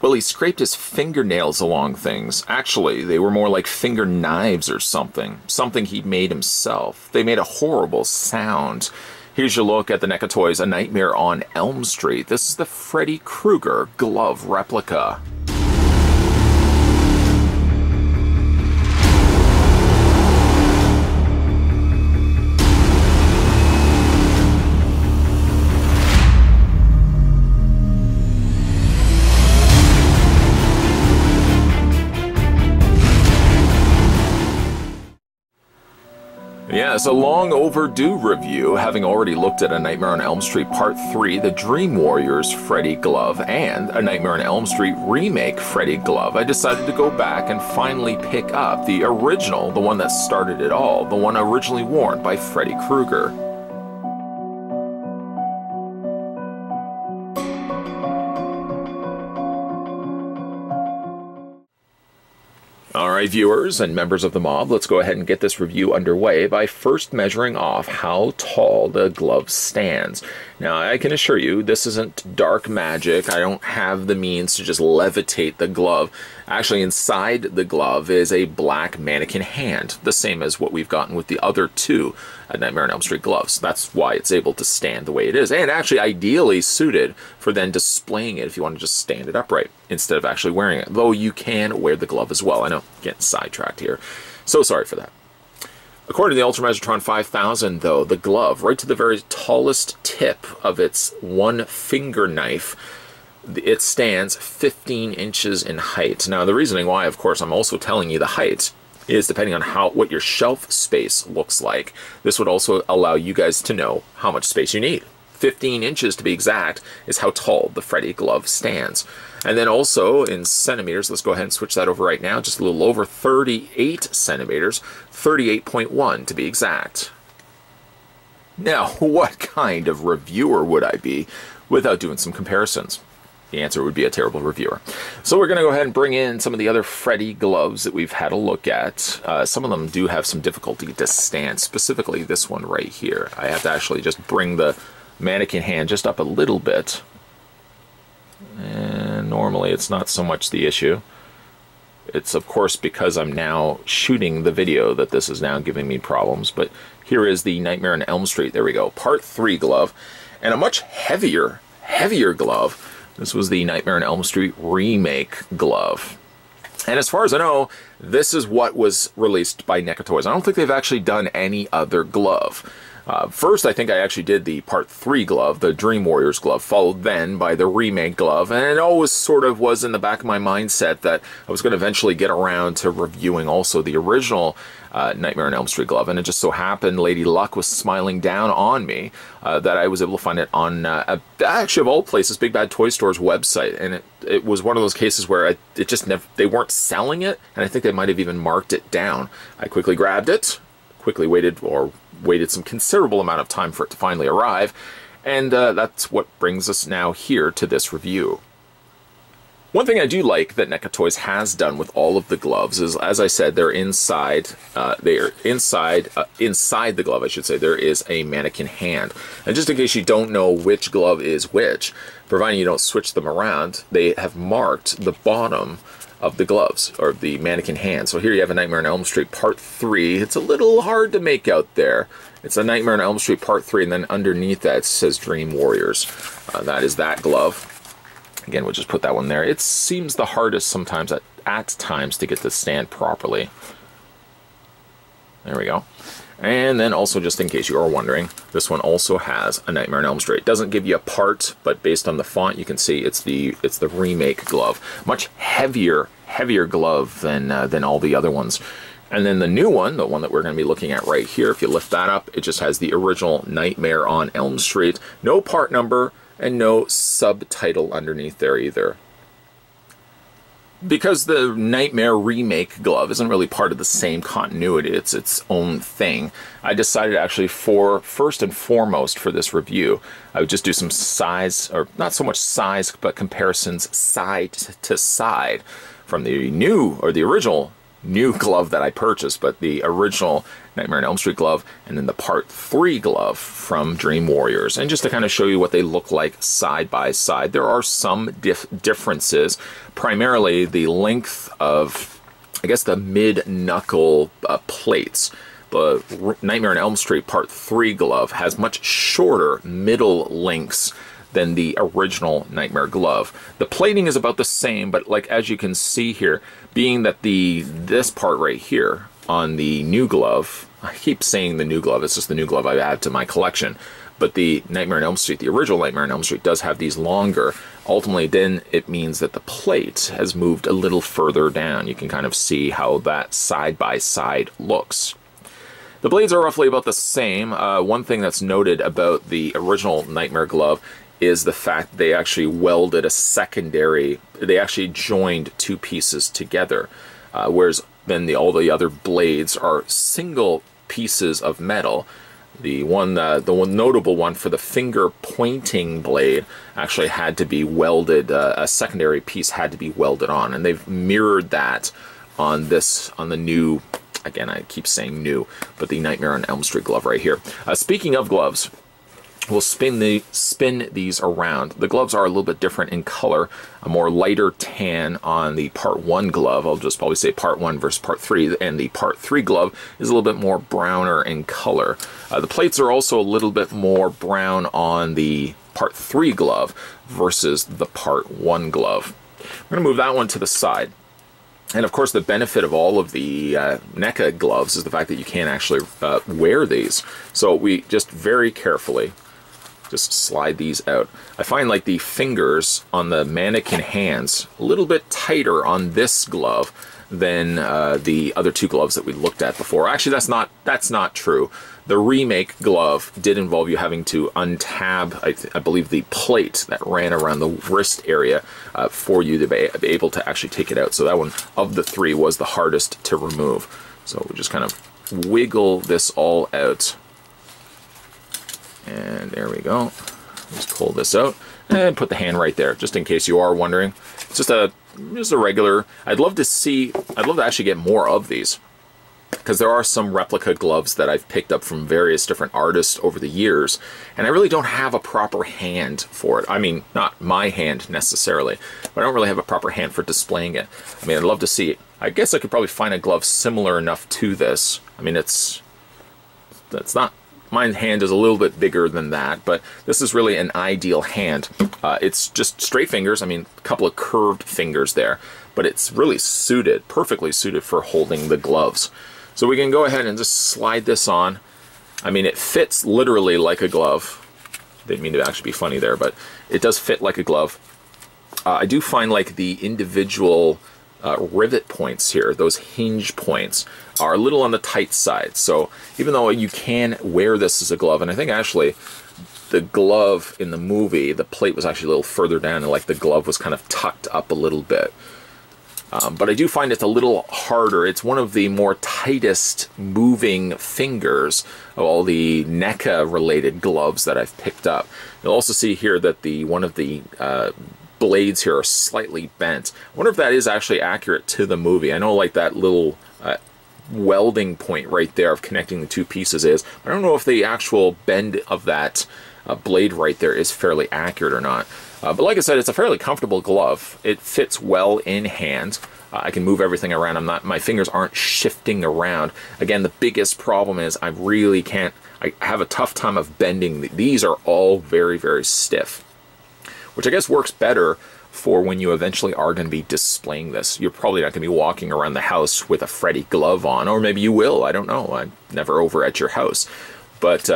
Well, he scraped his fingernails along things. Actually, they were more like finger knives or something. Something he'd made himself. They made a horrible sound. Here's your look at the NECA Toys A Nightmare on Elm Street. This is the Freddy Krueger glove replica. Yeah, it's a long overdue review, having already looked at A Nightmare on Elm Street Part 3, the Dream Warriors Freddy glove, and A Nightmare on Elm Street Remake Freddy glove. I decided to go back and finally pick up the original, the one that started it all, the one originally worn by Freddy Krueger. Alright viewers and members of the mob, let's go ahead and get this review underway by first measuring off how tall the glove stands. Now I can assure you this isn't dark magic. I don't have the means to just levitate the glove. Actually inside the glove is a black mannequin hand, the same as what we've gotten with the other two Nightmare on Elm Street gloves. That's why it's able to stand the way it is, and actually ideally suited for then displaying it if you want to just stand it upright instead of actually wearing it. Though you can wear the glove as well. I know, getting sidetracked here. So sorry for that. According to the Ultrameasotron 5000, though, the glove, right to the very tallest tip of its one finger knife, it stands 15 inches in height. Now, the reasoning why, of course, I'm also telling you the height is depending on what your shelf space looks like. This would also allow you guys to know how much space you need. 15 inches to be exact is how tall the Freddy glove stands. And then also in centimeters, let's go ahead and switch that over right now, just a little over 38 centimeters, 38.1 to be exact. Now, what kind of reviewer would I be without doing some comparisons? The answer would be a terrible reviewer. So we're going to go ahead and bring in some of the other Freddy gloves that we've had a look at. Some of them do have some difficulty to stand, specifically this one right here. I have to actually just bring the mannequin hand just up a little bit. And normally it's not so much the issue. It's of course because I'm now shooting the video that this is now giving me problems. But here is the Nightmare on Elm Street, there we go, Part 3 glove. And a much heavier glove. This was the Nightmare on Elm Street Remake glove. And as far as I know, this is what was released by NECA Toys. I don't think they've actually done any other glove. First, I think I actually did the Part 3 glove, the Dream Warriors glove, followed then by the Remake glove, and it always sort of was in the back of my mindset that I was going to eventually get around to reviewing also the original Nightmare on Elm Street glove, and it just so happened Lady Luck was smiling down on me that I was able to find it on, actually of all places, Big Bad Toy Store's website, and it was one of those cases where it just never, they weren't selling it, and I think they might have even marked it down. I quickly grabbed it, quickly waited some considerable amount of time for it to finally arrive, and that's what brings us now here to this review. One thing I do like that NECA Toys has done with all of the gloves is, as I said, they're inside the glove, I should say, there is a mannequin hand. And just in case you don't know which glove is which, providing you don't switch them around, they have marked the bottom of the gloves, or the mannequin hand. So here you have A Nightmare on Elm Street Part 3. It's a little hard to make out there. It's A Nightmare on Elm Street Part 3, and then underneath that it says Dream Warriors. That is that glove. Again, we'll just put that one there. It seems the hardest sometimes at times to get this stand properly. There we go. And then also, just in case you are wondering, this one also has A Nightmare on Elm Street. It doesn't give you a part, but based on the font, you can see it's the remake glove. Much heavier glove than all the other ones. And then the new one, the one that we're going to be looking at right here, if you lift that up, it just has the original Nightmare on Elm Street. No part number and no subtitle underneath there either. Because the Nightmare Remake glove isn't really part of the same continuity, it's its own thing, I decided actually first and foremost for this review, I would just do some size, or not so much size, but comparisons side to side from the new, or the original new glove that I purchased, but the original Nightmare on Elm Street glove, and then the Part 3 glove from Dream Warriors. And just to kind of show you what they look like side by side, there are some differences, primarily the length of, I guess, the mid-knuckle plates. The Nightmare on Elm Street Part 3 glove has much shorter middle links than the original Nightmare glove. The plating is about the same, but like as you can see here, being that this part right here on the new glove, I keep saying the new glove, it's just the new glove I add to my collection, but the Nightmare on Elm Street, the original Nightmare on Elm Street, does have these longer. Ultimately, then it means that the plate has moved a little further down. You can kind of see how that side by side looks. The blades are roughly about the same. One thing that's noted about the original Nightmare glove is the fact they actually welded a secondary, they actually joined two pieces together, whereas then all the other blades are single pieces of metal. The one notable one for the finger pointing blade actually had to be welded, a secondary piece had to be welded on, and they've mirrored that on the new, again I keep saying new, but the Nightmare on Elm Street glove right here. Speaking of gloves, we'll spin these around. The gloves are a little bit different in color, a more lighter tan on the Part 1 glove. I'll just probably say Part 1 versus Part 3, and the Part 3 glove is a little bit more browner in color. The plates are also a little bit more brown on the Part 3 glove versus the Part 1 glove. We're going to move that one to the side. And of course, the benefit of all of the NECA gloves is the fact that you can't actually wear these. So we just very carefully just slide these out. I find like the fingers on the mannequin hands a little bit tighter on this glove than the other two gloves that we looked at before. Actually, that's not true. The remake glove did involve you having to untab, I believe, the plate that ran around the wrist area for you to be able to actually take it out. So that one of the three was the hardest to remove. So we just kind of wiggle this all out. And there we go. Just pull this out and put the hand right there, just in case you are wondering. It's just a regular. I'd love to actually get more of these, because there are some replica gloves that I've picked up from various different artists over the years, and I really don't have a proper hand for it. I mean, not my hand necessarily, but I don't really have a proper hand for displaying it. I mean, I'd love to see it. I guess I could probably find a glove similar enough to this. I mean, that's not, my hand is a little bit bigger than that, but this is really an ideal hand. It's just straight fingers, I mean, a couple of curved fingers there, but it's really suited, perfectly suited for holding the gloves. So we can go ahead and just slide this on. I mean, it fits literally like a glove. Didn't mean to actually be funny there, but it does fit like a glove. I do find like the individual rivet points here, those hinge points, are a little on the tight side. So even though you can wear this as a glove, and I think actually the glove in the movie, the plate was actually a little further down, and like the glove was kind of tucked up a little bit. But I do find it's a little harder. It's one of the more tightest moving fingers of all the NECA related gloves that I've picked up. You'll also see here that one of the blades here are slightly bent. I wonder if that is actually accurate to the movie. I know like that little welding point right there of connecting the two pieces is, but I don't know if the actual bend of that blade right there is fairly accurate or not. But like I said, it's a fairly comfortable glove. It fits well in hand. I can move everything around. My fingers aren't shifting around. Again, the biggest problem is I really can't, I have a tough time of bending. These are all very, very stiff, which I guess works better for when you eventually are going to be displaying this. You're probably not going to be walking around the house with a Freddy glove on, or maybe you will, I don't know. I'm never over at your house. But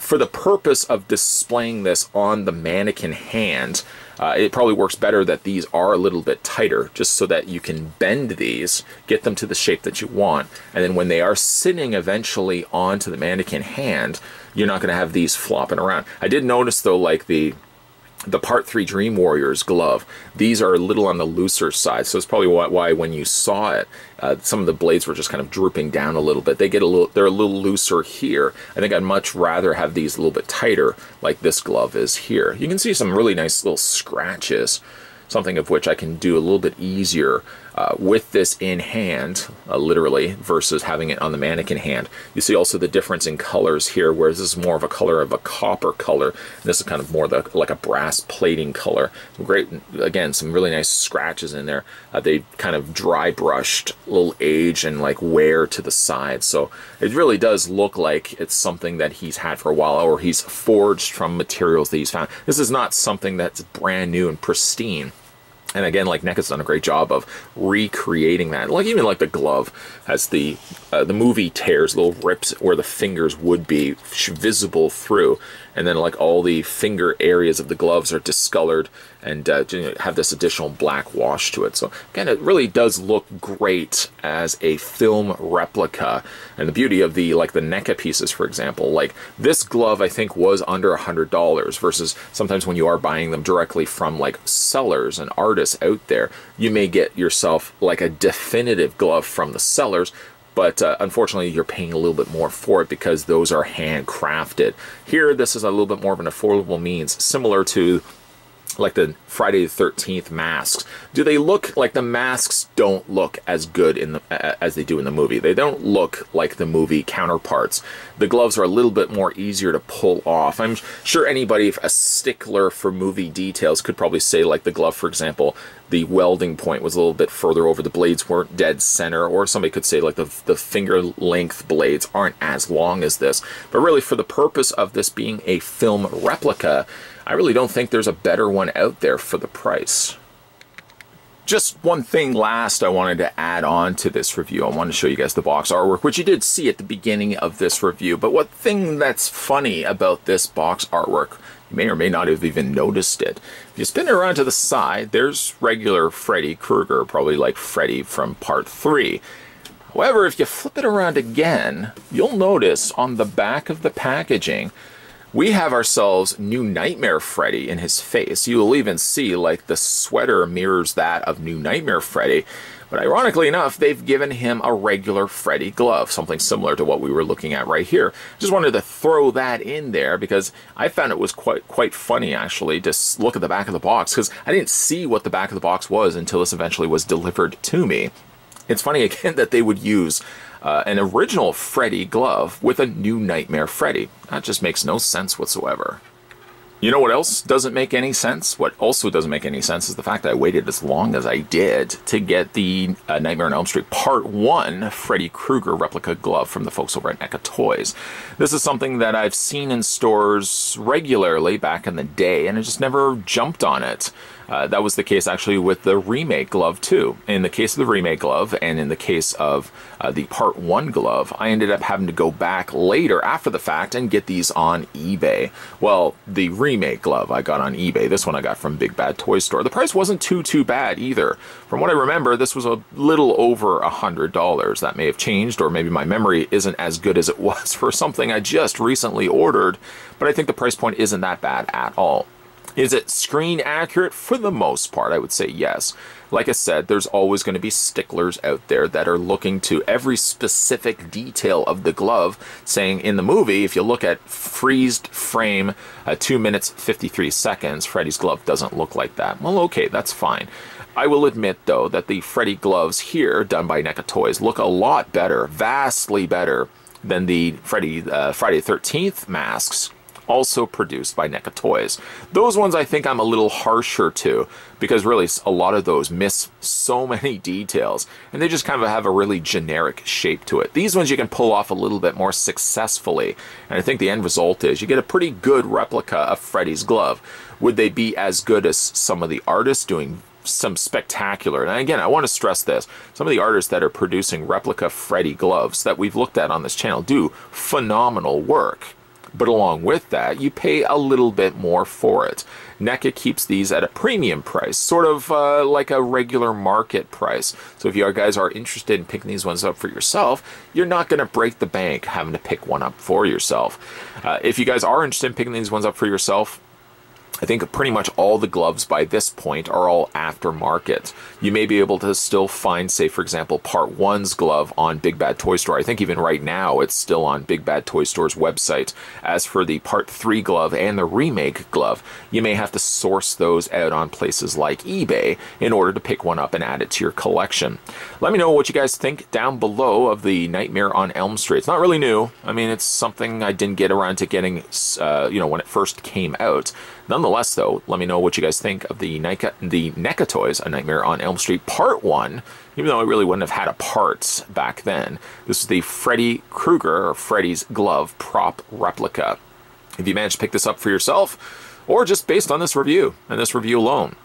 for the purpose of displaying this on the mannequin hand, it probably works better that these are a little bit tighter, just so that you can bend these, get them to the shape that you want, and then when they are sitting eventually onto the mannequin hand, you're not going to have these flopping around. I did notice though, like the Part 3 Dream Warriors glove, these are a little on the looser side, so it's probably why when you saw it, some of the blades were just kind of drooping down a little bit. They're a little looser here. I think I'd much rather have these a little bit tighter, like this glove is here. You can see some really nice little scratches something of which I can do a little bit easier with this in hand, literally, versus having it on the mannequin hand. You see also the difference in colors here, whereas this is more of a color of a copper color, and this is kind of more like a brass plating color. Great, again, some really nice scratches in there. They kind of dry brushed, a little age and like wear to the side, so it really does look like it's something that he's had for a while, or he's forged from materials that he's found. This is not something that's brand new and pristine. And again, like NECA's done a great job of recreating that. Like even like the glove has the movie tears, little rips where the fingers would be visible through, and then like all the finger areas of the gloves are discolored and have this additional black wash to it. So again, it really does look great as a film replica. And the beauty of the like the NECA pieces, for example, like this glove I think was under $100 versus sometimes when you are buying them directly from like sellers and artists out there, you may get yourself like a definitive glove from the sellers, but unfortunately you're paying a little bit more for it because those are handcrafted. Here, this is a little bit more of an affordable means, similar to like the Friday the 13th masks. Do they look like the masks? Don't look as good in the as they do in the movie. They don't look like the movie counterparts. The gloves are a little bit more easier to pull off. I'm sure anybody, a stickler for movie details, could probably say like the glove, for example, the welding point was a little bit further over, the blades weren't dead center, or somebody could say like the finger length blades aren't as long as this. But really, for the purpose of this being a film replica, I really don't think there's a better one out there for the price. Just one thing last I wanted to add on to this review. I wanted to show you guys the box artwork, which you did see at the beginning of this review. But what thing that's funny about this box artwork, you may or may not have even noticed it. If you spin it around to the side, there's regular Freddy Krueger, probably like Freddy from part 3. However, if you flip it around again, you'll notice on the back of the packaging, we have ourselves New Nightmare Freddy in his face. You will even see like the sweater mirrors that of New Nightmare Freddy. But ironically enough, they've given him a regular Freddy glove, something similar to what we were looking at right here. Just wanted to throw that in there because I found it was quite funny actually to look at the back of the box, because I didn't see what the back of the box was until this eventually was delivered to me. It's funny again that they would use an original Freddy glove with a New Nightmare Freddy. That just makes no sense whatsoever. You know what else doesn't make any sense? What also doesn't make any sense is the fact that I waited as long as I did to get the Nightmare on Elm Street Part 1 Freddy Krueger replica glove from the folks over at NECA Toys. This is something that I've seen in stores regularly back in the day, and I just never jumped on it. That was the case actually with the remake glove too. In the case of the remake glove and in the case of the Part 1 glove, I ended up having to go back later after the fact and get these on eBay. Well, the remake glove I got on eBay. This one I got from Big Bad Toy Store. The price wasn't too bad either. From what I remember, this was a little over $100. That may have changed, or maybe my memory isn't as good as it was for something I just recently ordered, but I think the price point isn't that bad at all. Is it screen accurate? For the most part, I would say yes. Like I said, there's always going to be sticklers out there that are looking to every specific detail of the glove, saying in the movie, if you look at freezed frame, 2 minutes, 53 seconds, Freddy's glove doesn't look like that. Well, okay, that's fine. I will admit, though, that the Freddy gloves here, done by NECA Toys, look a lot better, vastly better, than the Friday the 13th masks, also produced by NECA Toys. Those ones I think I'm a little harsher to, because really a lot of those miss so many details, and they just kind of have a really generic shape to it. These ones you can pull off a little bit more successfully, and I think the end result is you get a pretty good replica of Freddy's glove. Would they be as good as some of the artists doing some spectacular, and again, I want to stress this, some of the artists that are producing replica Freddy gloves that we've looked at on this channel do phenomenal work. But along with that, you pay a little bit more for it. NECA keeps these at a premium price, sort of like a regular market price. So if you guys are interested in picking these ones up for yourself, you're not going to break the bank having to pick one up for yourself. If you guys are interested in picking these ones up for yourself, I think pretty much all the gloves by this point are all aftermarket. You may be able to still find, say, for example, Part 1's glove on Big Bad Toy Store. I think even right now it's still on Big Bad Toy Store's website. As for the Part 3 glove and the remake glove, you may have to source those out on places like eBay in order to pick one up and add it to your collection. Let me know what you guys think down below of the Nightmare on Elm Street. It's not really new. I mean, it's something I didn't get around to getting, when it first came out. Nonetheless, though, let me know what you guys think of the NECA toys, A Nightmare on Elm Street Part 1, even though it really wouldn't have had a part back then. This is the Freddy Krueger, or Freddy's glove prop replica. If you managed to pick this up for yourself, or just based on this review, and this review alone,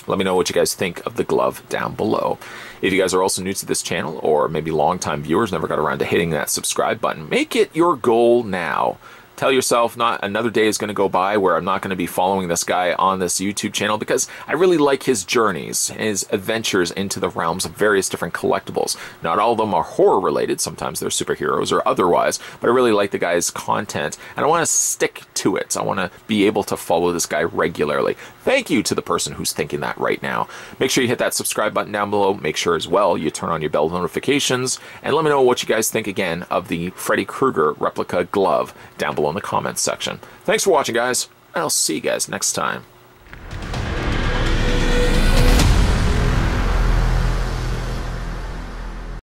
let me know what you guys think of the glove down below. If you guys are also new to this channel, or maybe longtime viewers, never got around to hitting that subscribe button, make it your goal now. Tell yourself not another day is going to go by where I'm not going to be following this guy on this YouTube channel, because I really like his journeys, his adventures into the realms of various different collectibles. Not all of them are horror related, sometimes they're superheroes or otherwise, but I really like the guy's content and I want to stick to it. I want to be able to follow this guy regularly. Thank you to the person who's thinking that right now. Make sure you hit that subscribe button down below. Make sure as well you turn on your bell notifications, and let me know what you guys think again of the Freddy Krueger replica glove down below in the comments section. Thanks for watching, guys, and I'll see you guys next time.